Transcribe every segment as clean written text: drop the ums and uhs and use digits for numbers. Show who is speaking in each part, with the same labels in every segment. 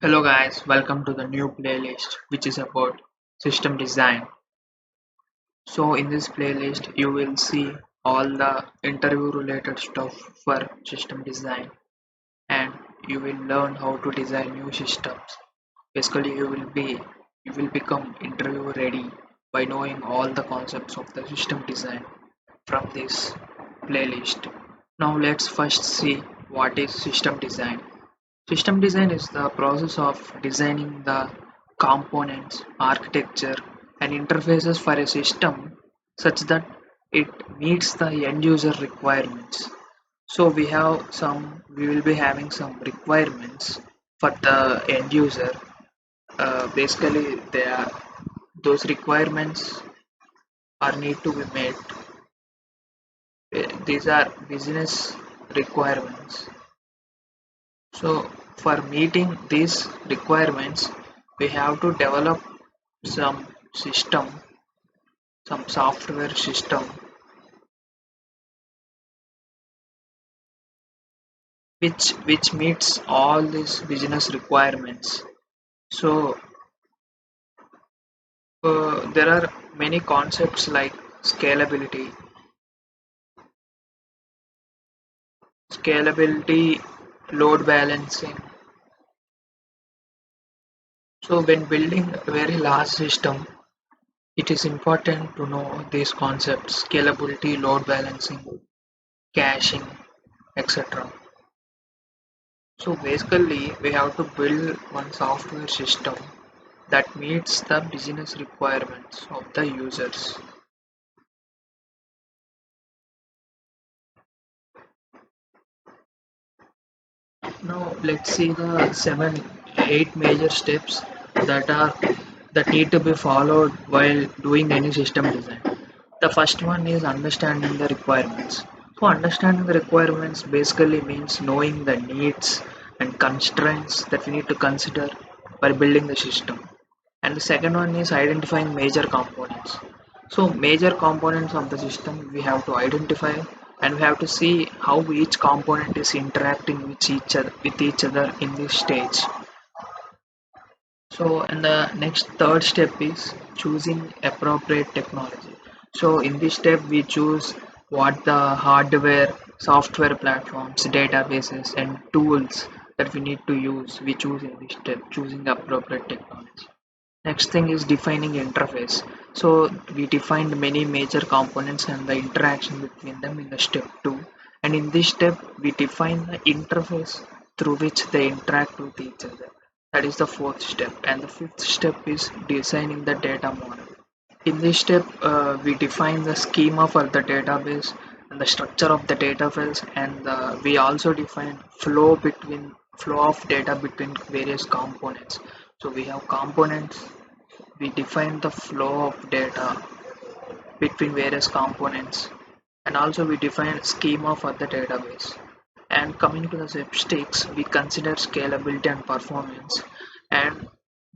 Speaker 1: Hello guys, welcome to the new playlist which is about system design. So in this playlist you will see all the interview related stuff for system design and you will learn how to design new systems. Basically you will become interview ready by knowing all the concepts of the system design from this playlist. Now let's first see what is system design. System design is the process of designing the components, architecture, and interfaces for a system such that it meets the end user requirements. So we will be having some requirements for the end user. Basically, those requirements are need to be met. These are business requirements. So for meeting these requirements, we have to develop some system, some software system, which meets all these business requirements. So there are many concepts like scalability, scalability, load balancing. So when building a very large system, it is important to know these concepts: scalability, load balancing, caching, etc. So basically, we have to build one software system that meets the business requirements of the users. Now let's see the eight major steps that are that need to be followed while doing any system design. The first one is understanding the requirements. So understanding the requirements basically means knowing the needs and constraints that we need to consider while building the system. And the second one is identifying major components. So major components of the system we have to identify, and we have to see how each component is interacting with each other in this stage. So and the next third step is choosing appropriate technology. So in this step we choose what the hardware, software platforms, databases and tools that we need to use. We choose in this step, choosing appropriate technology. Next thing is defining interface. So we defined many major components and the interaction between them in the step 2. And in this step, we define the interface through which they interact with each other. That is the fourth step. And the fifth step is designing the data model. In this step, we define the schema for the database and the structure of the data files, and we also define flow of data between various components. So we have components, we define the flow of data between various components, and also we define schema for the database. And coming to the step 6, we consider scalability and performance, and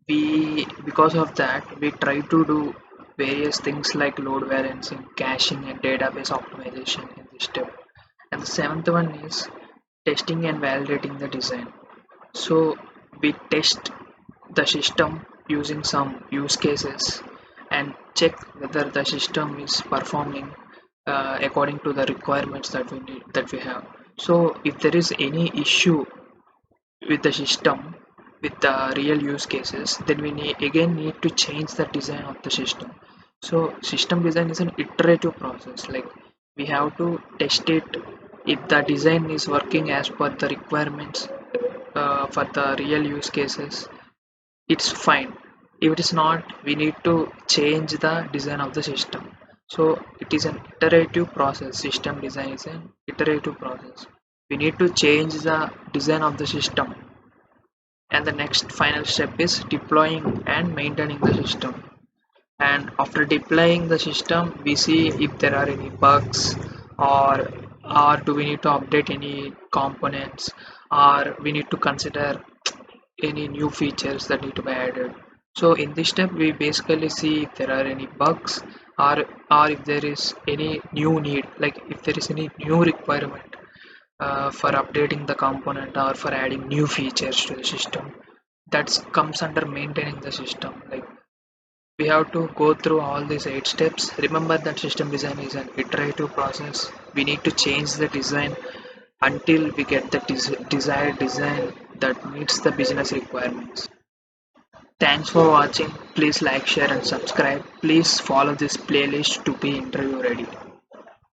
Speaker 1: we because of that we try to do various things like load balancing, caching and database optimization in this step. And the seventh one is testing and validating the design. So we test the system using some use cases and check whether the system is performing according to the requirements that we have. So if there is any issue with the system with the real use cases, then we need to change the design of the system. So system design is an iterative process, like we have to test it. If the design is working as per the requirements for the real use cases, it's fine. If it is not, we need to change the design of the system. So it is an iterative process. System design is an iterative process. We need to change the design of the system, and the next final step is deploying and maintaining the system. And after deploying the system, we see if there are any bugs, or do we need to update any components, or we need to consider any new features that need to be added. So in this step we basically see if there are any bugs, or if there is any new need, like if there is any new requirement for updating the component or for adding new features to the system. that comes under maintaining the system. Like we have to go through all these 8 steps. Remember that system design is an iterative process. We need to change the design until we get the desired design that meets the business requirements. Thanks for watching. Please like, share and subscribe. Please follow this playlist to be interview ready.